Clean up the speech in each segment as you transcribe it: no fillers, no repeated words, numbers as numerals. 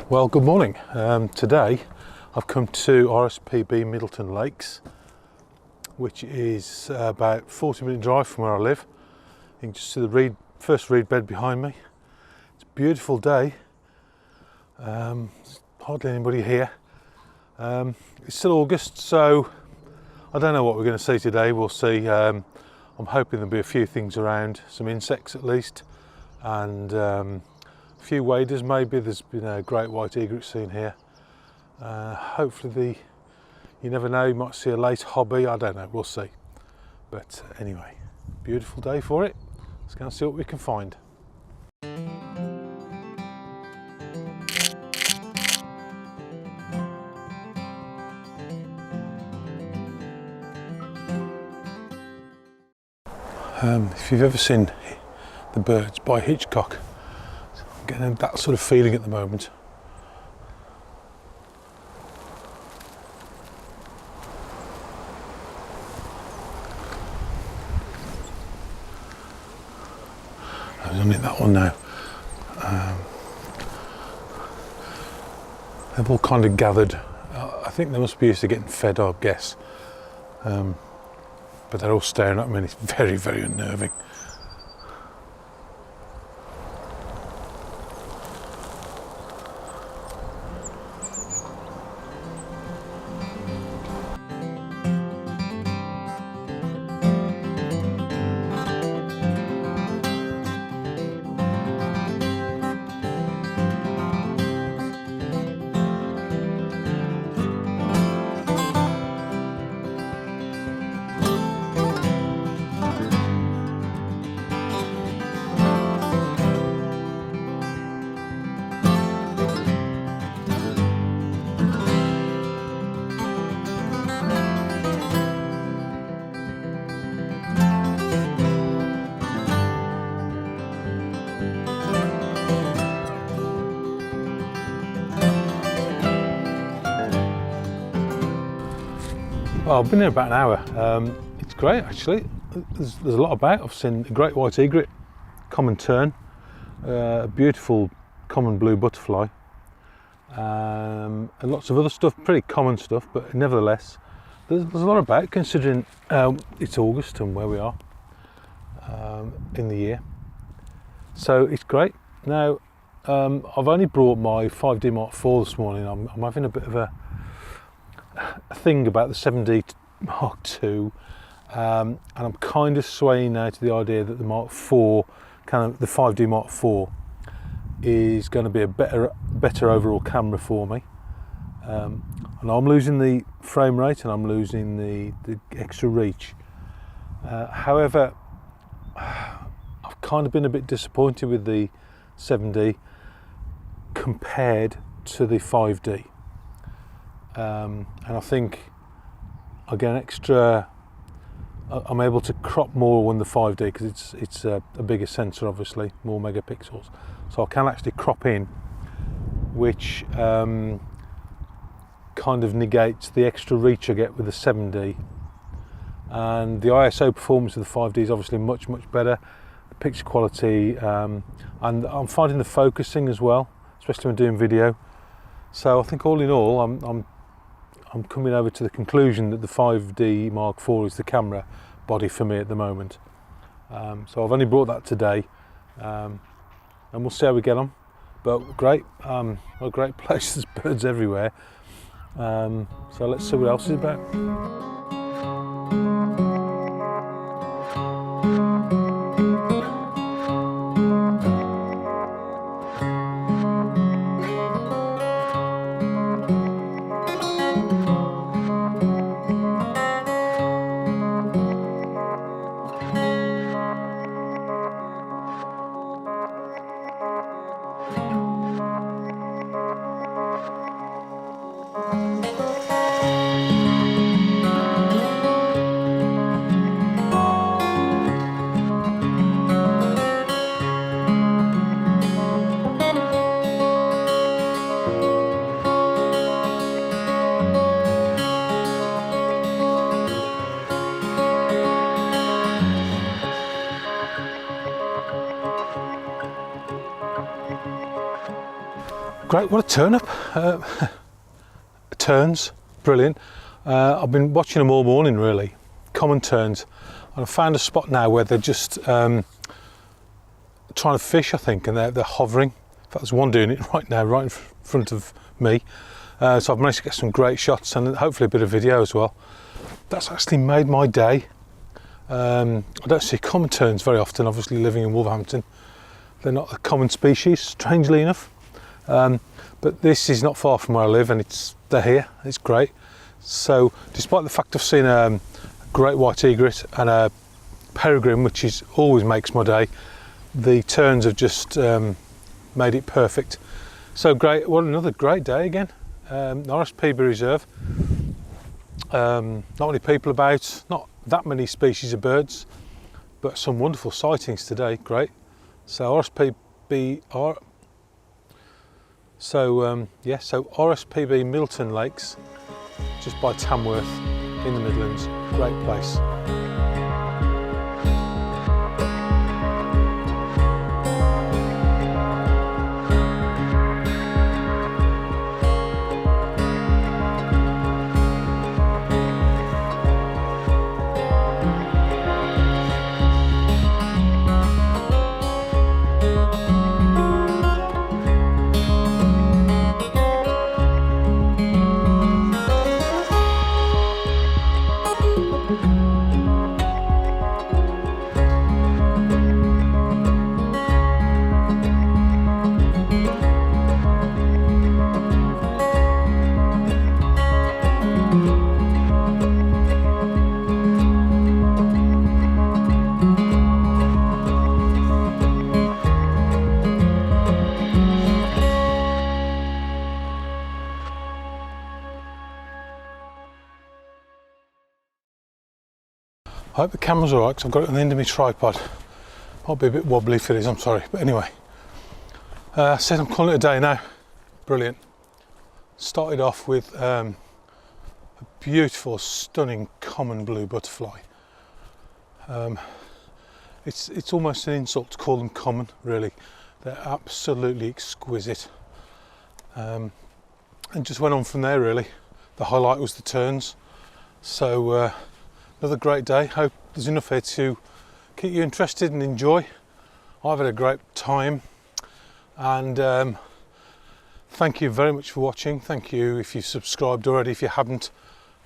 Well, good morning. Today I've come to RSPB Middleton Lakes, which is about 40-minute drive from where I live. You can just see the first reed bed behind me. It's a beautiful day. There's hardly anybody here. It's still August, so I don't know what we're going to see today. We'll see. I'm hoping there'll be a few things around, some insects at least, and a few waders maybe. There's been a great white egret seen here. Hopefully you never know, you might see a late hobby, I don't know, we'll see. But anyway, beautiful day for it. Let's go and see what we can find. If you've ever seen The Birds by Hitchcock, I'm getting that sort of feeling at the moment. I was only that one now. They've all kind of gathered. I think they must be used to getting fed, I guess. But they're all staring at me and it's very, very unnerving. Well, I've been here about an hour. It's great actually. There's a lot about. I've seen a great white egret, common tern, a beautiful common blue butterfly, and lots of other stuff, pretty common stuff, but nevertheless, there's a lot about considering it's August and where we are in the year. So it's great. Now, I've only brought my 5D Mark IV this morning. I'm having a bit of a thing about the 7D Mark II, and I'm kind of swaying now to the idea that the Mark IV, the 5D Mark IV, is going to be a better overall camera for me. And I'm losing the frame rate and I'm losing the extra reach. However, I've kind of been a bit disappointed with the 7D compared to the 5D. And I think I get an extra. I'm able to crop more on the 5D because it's a bigger sensor, obviously, more megapixels. So I can actually crop in, which kind of negates the extra reach I get with the 7D. And the ISO performance of the 5D is obviously much better. The picture quality, and I'm finding the focusing as well, especially when doing video. So I think all in all, I'm coming over to the conclusion that the 5D Mark IV is the camera body for me at the moment. So I've only brought that today, and we'll see how we get on. But great, a great place. There's birds everywhere. So let's see what else is about. Great, what a turn up. Terns, brilliant. I've been watching them all morning really, common terns. And I've found a spot now where they're just trying to fish, I think, and they're hovering. In fact, there's one doing it right now, right in front of me. So I've managed to get some great shots and hopefully a bit of video as well. That's actually made my day. I don't see common terns very often, obviously living in Wolverhampton. They're not a common species, strangely enough. But this is not far from where I live and they're here, it's great. So despite the fact I've seen a great white egret and a peregrine, which always makes my day, the terns have just made it perfect. So great, what another great day again. RSPB Reserve. Not many people about, not that many species of birds, but some wonderful sightings today, great. So RSPB Middleton Lakes, just by Tamworth in the Midlands, great place. I hope the camera's alright because I've got it on the end of my tripod. Might be a bit wobbly if it is, I'm sorry. But anyway, I said I'm calling it a day now. Brilliant. Started off with a beautiful, stunning common blue butterfly. It's almost an insult to call them common, really. They're absolutely exquisite. And just went on from there, really. The highlight was the terns. So another great day. Hope there's enough here to keep you interested and enjoy. I've had a great time, and thank you very much for watching. Thank you if you've subscribed already. If you haven't,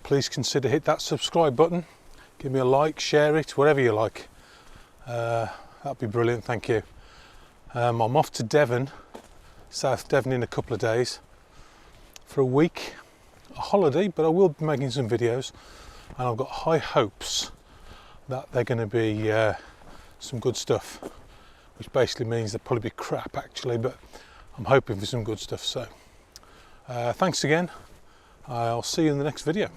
please consider hit that subscribe button. Give me a like, share it, whatever you like. That'd be brilliant, thank you. I'm off to Devon, South Devon, in a couple of days for a week, a holiday, but I will be making some videos. And I've got high hopes that they're going to be some good stuff, which basically means they'll probably be crap actually, but I'm hoping for some good stuff. So thanks again. I'll see you in the next video.